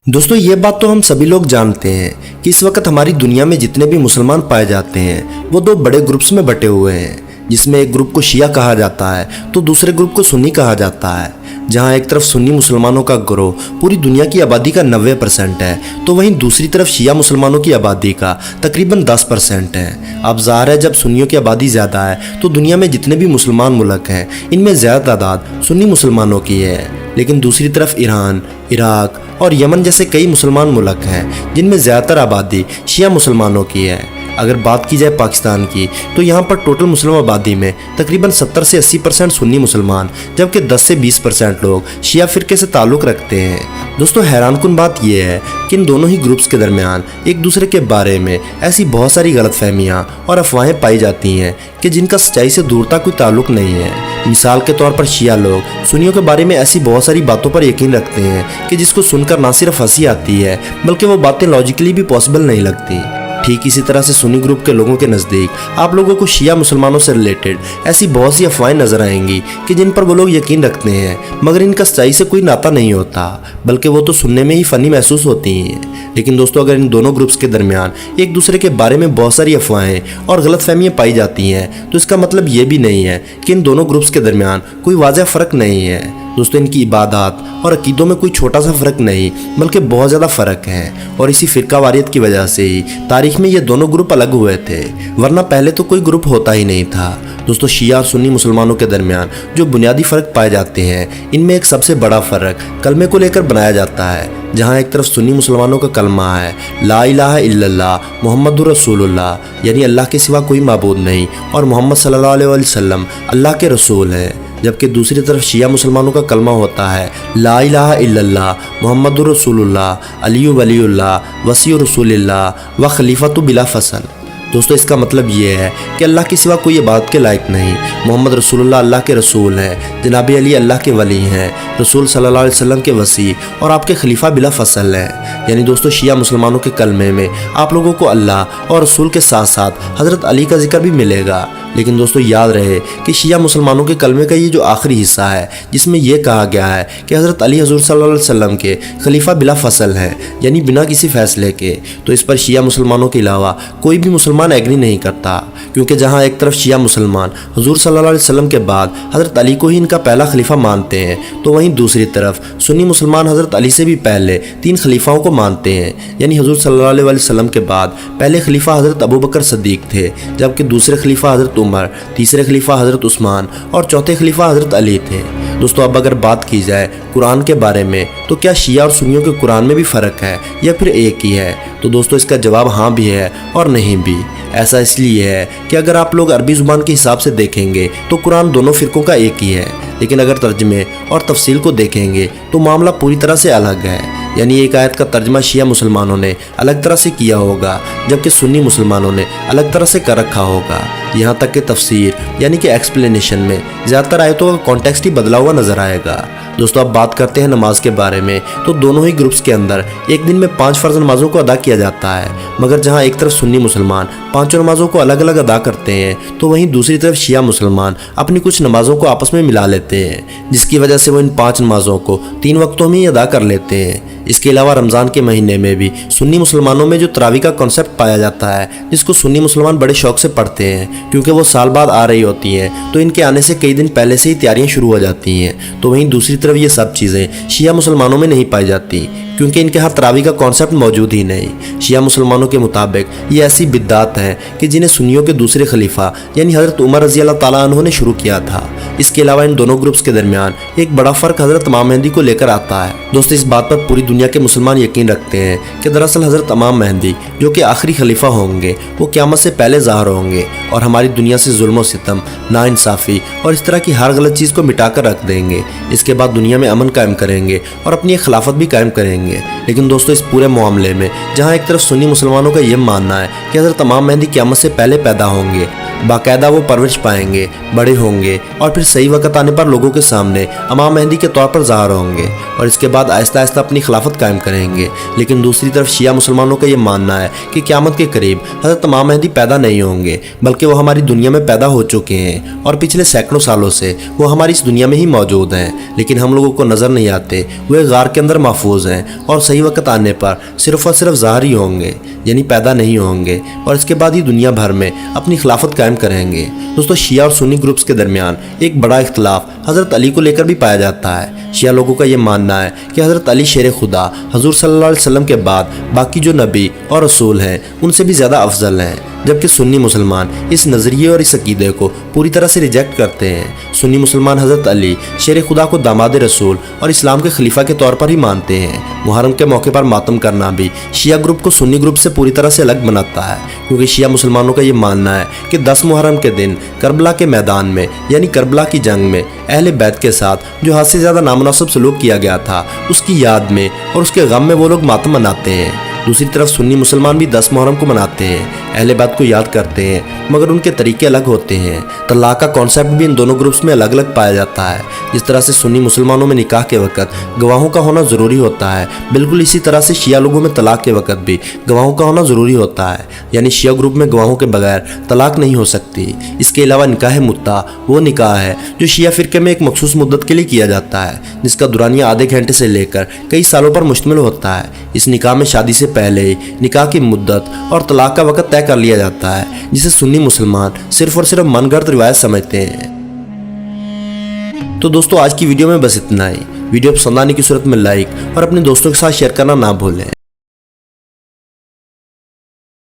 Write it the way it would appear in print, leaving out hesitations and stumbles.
दोस्तों ये बात तो हम सभी लोग जानते हैं कि इस वक्त हमारी दुनिया में जितने भी मुसलमान पाए जाते हैं वो दो बड़े ग्रुप्स में बटे हुए हैं, जिसमें एक ग्रुप को शिया कहा जाता है तो दूसरे ग्रुप को सुन्नी कहा जाता है। जहां एक तरफ सुन्नी मुसलमानों का गिरोह पूरी दुनिया की आबादी का 90% है तो वहीं दूसरी तरफ शिया मुसलमानों की आबादी का तकरीबन 10% है। अब ज़ाहिर है जब सुन्नियों की आबादी ज़्यादा है तो दुनिया में जितने भी मुसलमान मुल्क हैं इनमें ज़्यादा तादाद सुन्नी मुसलमानों की है। लेकिन दूसरी तरफ ईरान, इराक और यमन जैसे कई मुसलमान मुल्क हैं जिनमें ज़्यादातर आबादी शिया मुसलमानों की है। अगर बात की जाए पाकिस्तान की तो यहाँ पर टोटल मुस्लिम आबादी में तकरीबन 70 से 80% सुन्नी मुसलमान जबकि 10 से 20% लोग शिया फ़िरके से ताल्लुक़ रखते हैं। दोस्तों हैरानकुन बात यह है कि इन दोनों ही ग्रुप्स के दरमियान एक दूसरे के बारे में ऐसी बहुत सारी गलतफहमियाँ और अफवाहें पाई जाती हैं कि जिनका सच्चाई से दूर तक कोई ताल्लुक़ नहीं है। मिसाल के तौर पर शिया लोग सुन्नियों के बारे में ऐसी बहुत सारी बातों पर यकीन रखते हैं कि जिसको सुनकर ना सिर्फ हंसी आती है बल्कि वो बातें लॉजिकली भी पॉसिबल नहीं लगती। ठीक इसी तरह से सुन्नी ग्रुप के लोगों के नज़दीक आप लोगों को शिया मुसलमानों से रिलेटेड ऐसी बहुत सी अफवाहें नज़र आएंगी कि जिन पर वो लोग यकीन रखते हैं मगर इनका सच्चाई से कोई नाता नहीं होता बल्कि वो तो सुनने में ही फ़नी महसूस होती हैं। लेकिन दोस्तों अगर इन दोनों ग्रुप्स के दरमियान एक दूसरे के बारे में बहुत सारी अफवाहें और गलतफहमियाँ पाई जाती हैं तो इसका मतलब ये भी नहीं है कि इन दोनों ग्रुप्स के दरमियान कोई वाज़ह फ़र्क नहीं है। दोस्तों इनकी इबादत और अकीदों में कोई छोटा सा फ़र्क नहीं बल्कि बहुत ज़्यादा फ़र्क है और इसी फ़िरका वारियत की वजह से ही तारीख़ में ये दोनों ग्रुप अलग हुए थे, वरना पहले तो कोई ग्रुप होता ही नहीं था। दोस्तों शिया और सुन्नी मुसलमानों के दरमियान जो बुनियादी फ़र्क पाए जाते हैं इनमें एक सबसे बड़ा फ़र्क कलमे को लेकर बनाया जाता है। जहाँ एक तरफ सुन्नी मुसलमानों का कलमा है ला इलाहा इल्लल्लाह मुहम्मदुर रसूलुल्लाह यानी अल्लाह के सिवा कोई माबूद नहीं और मोहम्मद सल्लल्लाहु अलैहि वसल्लम अल्लाह के रसूल हैं, जबकि दूसरी तरफ शिया मुसलमानों का कलमा होता है ला इलाहा इल्लल्लाह मुहम्मदुर रसूलुल्लाह अलियु वलीउल्लाह वसीउ रसूलिल्लाह व खलीफतु बिला फसल। दोस्तों इसका मतलब ये है कि अल्लाह के सिवा कोई इबादत के लायक नहीं, मोहम्मद रसूलुल्लाह अल्लाह के रसूल हैं, जनाब अली अल्लाह के वली हैं, रसूल सल्लल्लाहु अलैहि वसल्लम के वसी और आपके खलीफा बिला फसल हैं। यानी दोस्तों शिया मुसलमानों के कलमे में आप लोगों को अल्लाह और रसूल के साथ साथ हज़रत अली का जिक्र भी मिलेगा। लेकिन दोस्तों याद रहे कि शिया मुसलमानों के कलमे का ये जो आखिरी हिस्सा है जिसमें यह कहा गया है कि हज़रत अली हज़ूर सल्लल्लाहु अलैहि वसल्लम के खलीफा बिला फसल हैं यानी बिना किसी फ़ैसले के, तो इस पर शिया मुसलमानों के अलावा कोई भी मुसलमान एग्री नहीं करता, क्योंकि जहाँ एक तरफ शिया मुसलमान हज़ूर सल्लल्लाहु अलैहि वसल्लम के बाद हज़रत अली को ही इनका पहला खलीफा मानते हैं तो वहीं दूसरी तरफ सुन्नी मुसलमान हज़रत अली से भी पहले 3 खलीफाओं को मानते हैं। यानी हज़ूर सल्लल्लाहु अलैहि वसल्लम के बाद पहले खलीफा हज़रत अबू बकर सिद्दीक़ थे, जबकि दूसरे खलीफा हज़रत उमर, तीसरे खलीफा हज़रत उस्मान और चौथे खलीफा हज़रत अली थे। दोस्तों अब अगर बात की जाए कुरान के बारे में तो क्या शिया और सुन्नियों के कुरान में भी फ़र्क है या फिर एक ही है? तो दोस्तों इसका जवाब हाँ भी है और नहीं भी। ऐसा इसलिए है कि अगर आप लोग अरबी ज़ुबान के हिसाब से देखेंगे तो कुरान दोनों फ़िरकों का एक ही है, लेकिन अगर तर्जमे और तफसील को देखेंगे तो मामला पूरी तरह से अलग है। यानी एक आयत का तर्जमा शिया मुसलमानों ने अलग तरह से किया होगा जबकि सुन्नी मुसलमानों ने अलग तरह से कर रखा होगा। यहाँ तक कि तफसीर यानी कि एक्सप्लेनेशन में ज़्यादातर आयतों का कॉन्टेक्स्ट ही बदला हुआ नज़र आएगा। दोस्तों अब बात करते हैं नमाज के बारे में तो दोनों ही ग्रुप्स के अंदर एक दिन में 5 फ़र्ज़ नमाज़ों को अदा किया जाता है, मगर जहाँ एक तरफ सुन्नी मुसलमान 5 नमाज़ों को अलग अलग अदा करते हैं तो वहीं दूसरी तरफ शिया मुसलमान अपनी कुछ नमाज़ों को आपस में मिला लेते हैं, जिसकी वजह से वो इन 5 नमाज़ों को 3 वक्तों में ही अदा कर लेते हैं। इसके अलावा रमज़ान के महीने में भी सुन्नी मुसलमानों में जो तरावी का कॉन्सेप्ट पाया जाता है जिसको सुन्नी मुसलमान बड़े शौक़ से पढ़ते हैं क्योंकि वो साल बाद आ रही होती हैं तो इनके आने से कई दिन पहले से ही तैयारियां शुरू हो जाती हैं, तो वहीं दूसरी तरफ ये सब चीज़ें शिया मुसलमानों में नहीं पाई जाती क्योंकि इनके यहाँ तरावी का कॉन्सेप्ट मौजूद ही नहीं। शिया मुसलमानों के मुताबिक ये ऐसी बिद्दात हैं कि जिन्हें सुन्नियों के दूसरे खलीफा यानी हज़रत उमर रज़ी अल्लाह ताला अन्हु ने शुरू किया था। इसके अलावा इन दोनों ग्रुप्स के दरमियान एक बड़ा फ़र्क हज़रत इमाम मेहदी को लेकर आता है। दोस्तों इस बात पर पूरी दुनिया के मुसलमान यकीन रखते हैं कि दरअसल हज़रत इमाम मेहदी जो कि आखिरी खलीफा होंगे वो क़यामत से पहले ज़ाहिर होंगे और हमारी दुनिया से जुल्म व सितम, नाइंसाफ़ी और इस तरह की हर गलत चीज़ को मिटा कर रख देंगे। इसके बाद दुनिया में अमन कायम करेंगे और अपनी एक खिलाफत भी कायम करेंगे। लेकिन दोस्तों इस पूरे मामले में जहाँ एक तरफ सुन्नी मुसलमानों का ये मानना है कि हज़रत इमाम मेहदी क़यामत से पहले पैदा होंगे, बाकायदा वो परवरिश पाएंगे, बड़े होंगे और फिर सही वक्त आने पर लोगों के सामने इमाम मेहदी के तौर पर ज़ाहिर होंगे और इसके बाद आहिस्ता आहिस्ता अपनी खिलाफत कायम करेंगे। लेकिन दूसरी तरफ शिया मुसलमानों का ये मानना है कि क़यामत के करीब हज़रत इमाम मेहदी पैदा नहीं होंगे, बल्कि वो हमारी दुनिया में पैदा हो चुके हैं और पिछले सैकड़ों सालों से वो हमारी इस दुनिया में ही मौजूद हैं, लेकिन हम लोगों को नज़र नहीं आते। वो एक गार के अंदर महफूज हैं और सही वक्त आने पर सिर्फ और सिर्फ ज़ाहिर ही होंगे, यानी पैदा नहीं होंगे और इसके बाद ही दुनिया भर में अपनी खिलाफत कायम करेंगे। दोस्तों, शिया और सुन्नी ग्रुप्स के दरमियान एक बड़ा इख्तलाफ हज़रत अली को लेकर भी पाया जाता है। शिया लोगों का ये मानना है कि हज़रत अली शेर खुदा हुज़ूर सल्लल्लाहु अलैहि वसल्लम के बाद बाकी जो नबी और रसूल हैं उनसे भी ज़्यादा अफजल हैं, जबकि सुन्नी मुसलमान इस नज़रिए और इस अकीदे को पूरी तरह से रिजेक्ट करते हैं। सुन्नी मुसलमान हज़रत अली शेर खुदा को दामाद रसूल और इस्लाम के खलीफा के तौर पर ही मानते हैं। मुहर्रम के मौके पर मातम करना भी शिया ग्रुप को सुन्नी ग्रुप से पूरी तरह से अलग बनाता है, क्योंकि शिया मुसलमानों का ये मानना है कि 10 मुहर्रम के दिन करबला के मैदान में यानी करबला की जंग में अहले बैत के साथ जो हद से ज़्यादा नामुनासिब सलूक किया गया था उसकी याद में और उसके गम में वो लोग मातम मनाते हैं। दूसरी तरफ सुन्नी मुसलमान भी 10 मुहर्रम को मनाते हैं, अहले बैत को याद करते हैं, मगर उनके तरीके अलग होते हैं। तलाक का कॉन्सेप्ट भी इन दोनों ग्रुप्स में अलग अलग पाया जाता है। जिस तरह से सुन्नी मुसलमानों में निकाह के वक्त गवाहों का होना ज़रूरी होता है, बिल्कुल इसी तरह से शिया लोगों में तलाक के वक्त भी गवाहों का होना ज़रूरी होता है, यानी शिया ग्रुप में गवाहों के बगैर तलाक नहीं हो सकती। इसके अलावा निकाह मुत्ता वो निकाह है जो शिया फ़िरके में एक मखसूस मुद्दत के लिए किया जाता है, जिसका दुरानिया आधे घंटे से लेकर कई सालों पर मुश्तमिल होता है। इस निकाह में शादी से पहले ही निकाह की मुद्दत और तलाक का वक्त तय कर लिया जाता है, जिसे सुन्नी मुसलमान सिर्फ और सिर्फ मनगढ़ंत रिवायत समझते हैं। तो दोस्तों, आज की वीडियो में बस इतना ही। वीडियो पसंद आने की सूरत में लाइक और अपने दोस्तों के साथ शेयर करना ना भूलें।